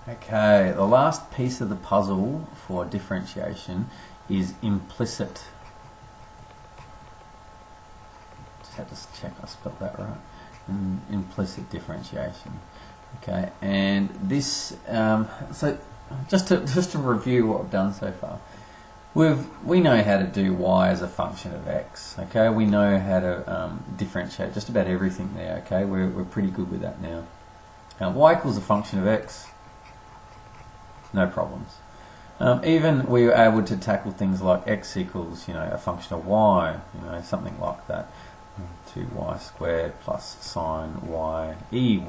Okay, the last piece of the puzzle for differentiation is implicit. Just had to check I spelled that right. Implicit differentiation. Okay, and this so just to review what we've done so far. We know how to do y as a function of x. Okay, we know how to differentiate just about everything there. Okay, we're pretty good with that now. Y equals a function of x. No problems. Even we were able to tackle things like x equals, a function of y, something like that. 2y squared plus sine y ey.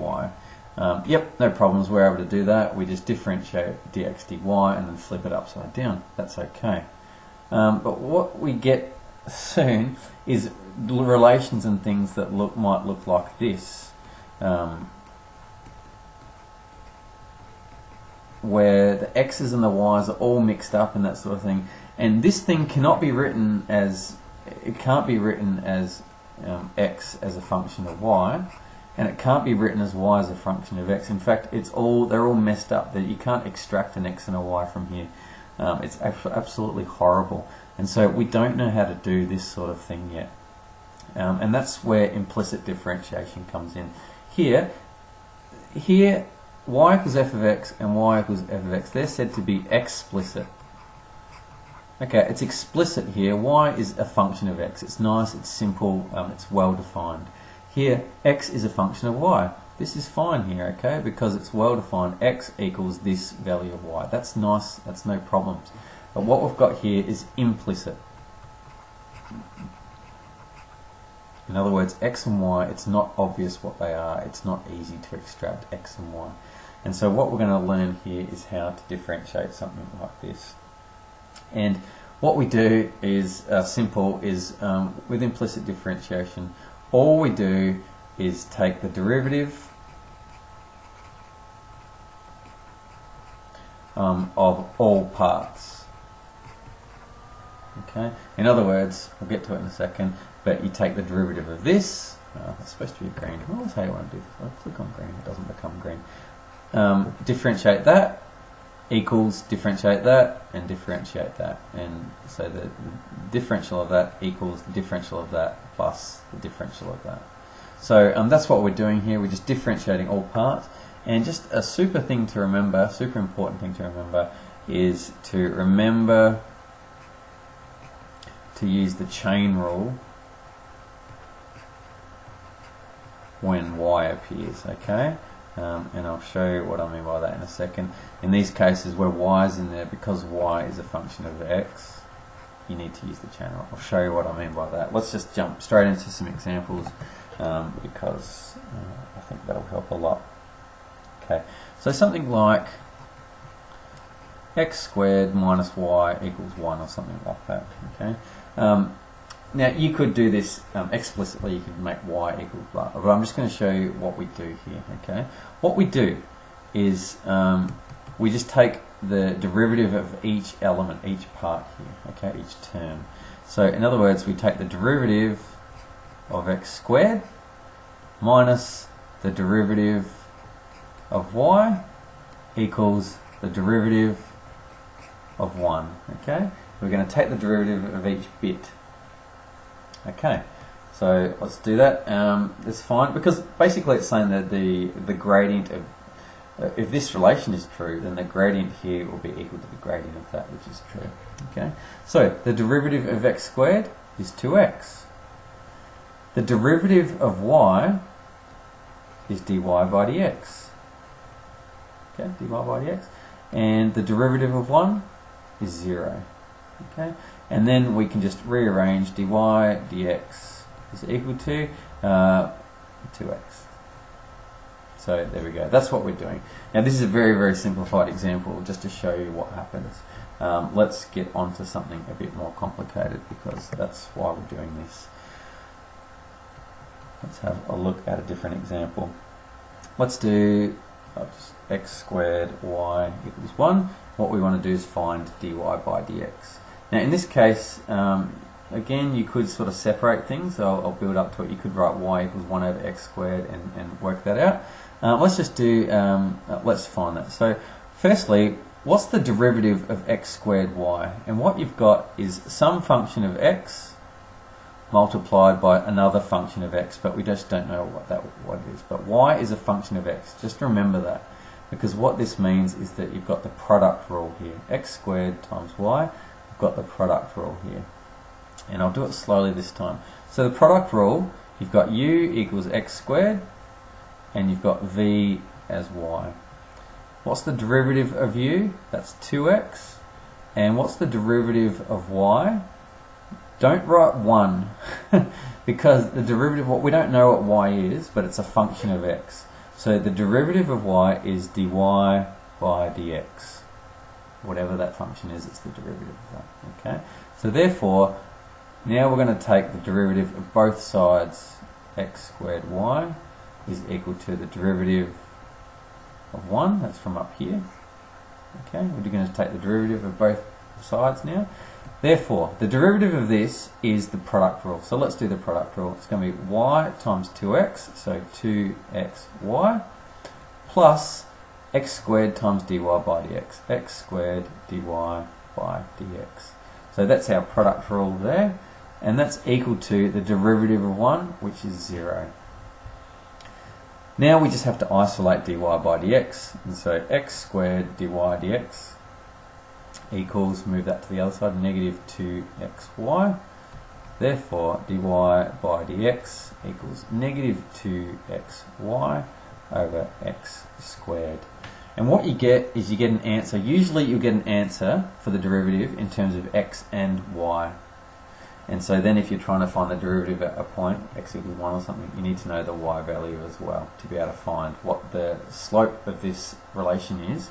Yep, no problems. We're able to do that. We just differentiate dx dy and then flip it upside down. That's okay. But what we get soon is relations and things that might look like this. Where the x's and the y's are all mixed up and that sort of thing, and this thing cannot be written as x as a function of y, and it can't be written as y as a function of x. In fact, they're all messed up. That you can't extract an x and a y from here. It's absolutely horrible, and so we don't know how to do this sort of thing yet, and that's where implicit differentiation comes in. Here. Y equals f of x and y equals f of x, they're said to be explicit. Okay, it's explicit here. Y is a function of x. It's nice, it's simple, it's well defined. Here, x is a function of y. This is fine here, okay, because it's well defined. X equals this value of y. That's nice, that's no problems. But what we've got here is implicit. In other words, x and y, it's not obvious what they are. It's not easy to extract x and y. And so what we're going to learn here is how to differentiate something like this. And what we do is simple, with implicit differentiation, all we do is take the derivative of all parts. Okay. In other words, we'll get to it in a second, but you take the derivative of this. It's supposed to be green. I always how you want to do this. I'll click on green, it doesn't become green. Differentiate that equals differentiate that and differentiate that, and so the differential of that equals the differential of that plus the differential of that. So that's what we're doing here. We're just differentiating all parts, and just a super important thing to remember is to remember to use the chain rule when y appears, okay? And I'll show you what I mean by that in a second. In these cases where y is in there, because y is a function of x, you need to use the chain rule. I'll show you what I mean by that. Let's just jump straight into some examples because I think that'll help a lot. Okay, so something like x squared minus y equals 1 or something like that. Okay. Now you could do this explicitly. You could make y equal blah, but I'm just going to show you what we do here. Okay, what we do is we just take the derivative of each element, each part here. Okay, each term. So in other words, we take the derivative of x squared minus the derivative of y equals the derivative of 1. Okay, we're going to take the derivative of each bit. Okay, so let's do that. It's fine because basically it's saying that the gradient of if this relation is true, then the gradient here will be equal to the gradient of that, which is true. Okay, so the derivative of x squared is 2x. The derivative of y is dy by dx. Okay, dy by dx, and the derivative of 1 is 0. Okay, and then we can just rearrange dy dx is equal to 2x. So there we go. That's what we're doing. Now this is a very, very simplified example just to show you what happens. Let's get on to something a bit more complicated because that's why we're doing this. Let's have a look at a different example. Let's do x squared y equals 1. What we want to do is find dy by dx. Now in this case, again, you could sort of separate things. So I'll build up to it. You could write y equals 1 over x squared and work that out. Let's just do, let's find that. So firstly, what's the derivative of x squared y? And what you've got is some function of x multiplied by another function of x, but we just don't know what it is. But y is a function of x. Just remember that, because what this means is that you've got the product rule here. X squared times y, you've got the product rule here. And I'll do it slowly this time. So the product rule, you've got u equals x squared, and you've got v as y. What's the derivative of u? That's 2x. And what's the derivative of y? Don't write 1, because the derivative, we don't know what y is, but it's a function of x. So the derivative of y is dy by dx. Whatever that function is, it's the derivative of that. Okay. So therefore, now we're going to take the derivative of both sides. X squared y is equal to the derivative of 1. That's from up here. Okay. We're going to take the derivative of both sides now. Therefore, the derivative of this is the product rule. So let's do the product rule. It's going to be y times 2x, so 2xy, plus x squared times dy by dx. X squared dy by dx. So that's our product rule there. And that's equal to the derivative of 1, which is 0. Now we just have to isolate dy by dx. And so x squared dy dx equals, move that to the other side, negative 2xy. Therefore, dy by dx equals negative 2xy over x squared. And what you get is you get an answer. Usually you'll get an answer for the derivative in terms of x and y. And so then if you're trying to find the derivative at a point, x equals 1 or something, you need to know the y value as well to be able to find what the slope of this relation is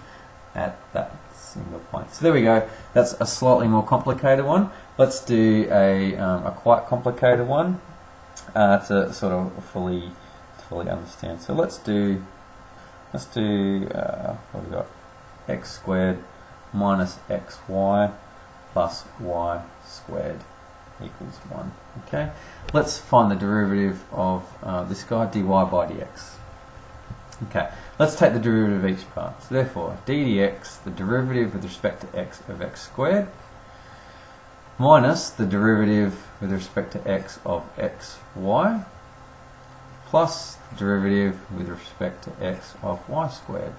at that single point. So there we go. That's a slightly more complicated one. Let's do a quite complicated one to sort of fully understand. So let's do what have we got? X squared minus xy plus y squared equals 1. Okay. Let's find the derivative of this guy, dy by dx. Okay, let's take the derivative of each part. So therefore, d dx, the derivative with respect to x of x squared, minus the derivative with respect to x of xy, plus the derivative with respect to x of y squared,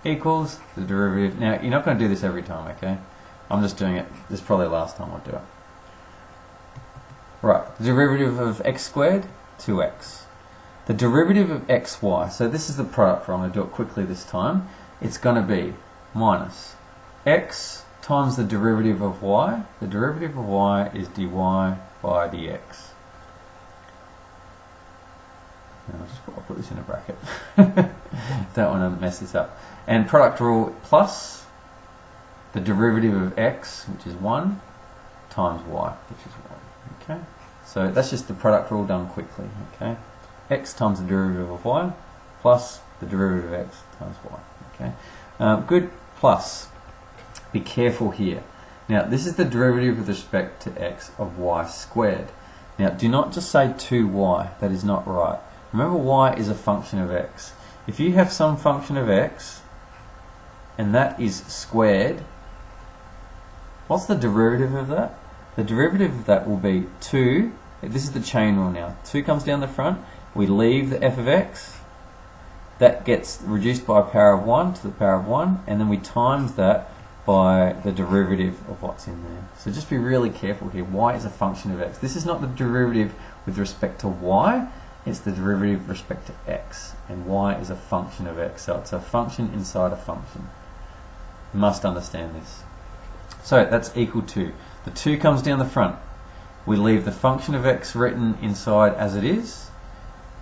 equals the derivative. Now, you're not going to do this every time, okay? I'm just doing it. This is probably the last time I'll do it. Right, the derivative of x squared, 2x. The derivative of xy, so this is the product rule. I'm going to do it quickly this time. It's going to be minus x times the derivative of y. The derivative of y is dy by dx. I'll put this in a bracket. Don't want to mess this up. And product rule plus the derivative of x, which is 1, times y, which is 1. Okay? So that's just the product rule done quickly. Okay? X times the derivative of y plus the derivative of x times y. Okay, good. Plus, be careful here. Now, this is the derivative with respect to x of y squared. Now, do not just say 2y. That is not right. Remember, y is a function of x. If you have some function of x and that is squared, what's the derivative of that? The derivative of that will be 2. This is the chain rule now. 2 comes down the front. We leave the f of x, that gets reduced by a power of 1 to the power of 1, and then we times that by the derivative of what's in there. So just be really careful here. Y is a function of x. This is not the derivative with respect to y, it's the derivative with respect to x, and y is a function of x, so it's a function inside a function. You must understand this. So that's equal to, the 2 comes down the front. We leave the function of x written inside as it is,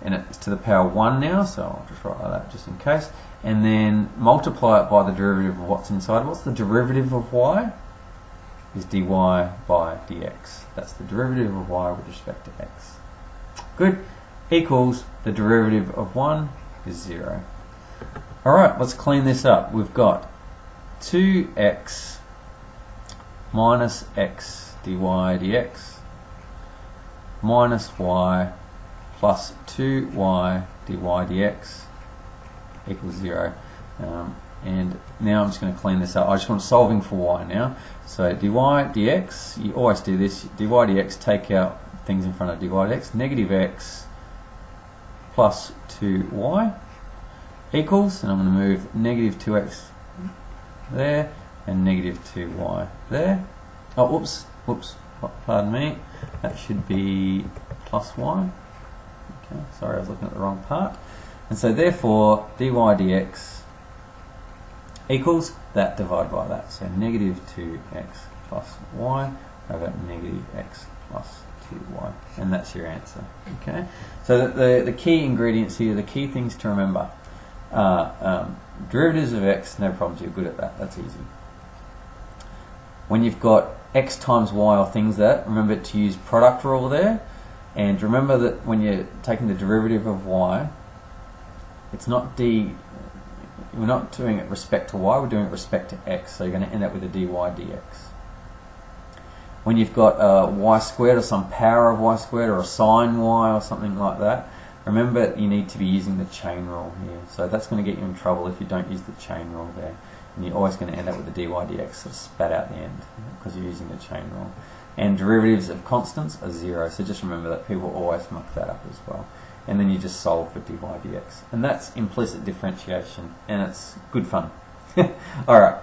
and it's to the power 1 now, so I'll just write like that just in case, and then multiply it by the derivative of what's inside. What's the derivative of y? Is dy by dx. That's the derivative of y with respect to x. Good. Equals the derivative of 1 is 0. Alright, let's clean this up. We've got 2x minus x dy dx minus y plus 2y dy dx equals 0. And now I'm just going to clean this up. I just want solving for y now. So dy dx, you always do this, dy dx, take out things in front of dy dx, negative x plus 2y equals, and I'm going to move negative 2x there and negative 2y there. Oh, whoops, pardon me, that should be plus y. Okay, sorry, I was looking at the wrong part. And so therefore dy dx equals that divided by that. So negative 2x plus y over negative x plus 2y. And that's your answer. Okay. So the key ingredients here, the key things to remember are derivatives of x, no problems, you're good at that, that's easy. When you've got x times y or things that, remember to use product rule there. And remember that when you're taking the derivative of y, it's not we're not doing it respect to y, we're doing it respect to x, so you're going to end up with a dy dx. When you've got y squared or some power of y squared or a sine y or something like that, remember you need to be using the chain rule here. So that's going to get you in trouble if you don't use the chain rule there. And you're always going to end up with a dy dx sort of spat out the end because you're using the chain rule. And derivatives of constants are 0, so just remember that people always muck that up as well. And then you just solve for dy dx. And that's implicit differentiation, and it's good fun. Alright.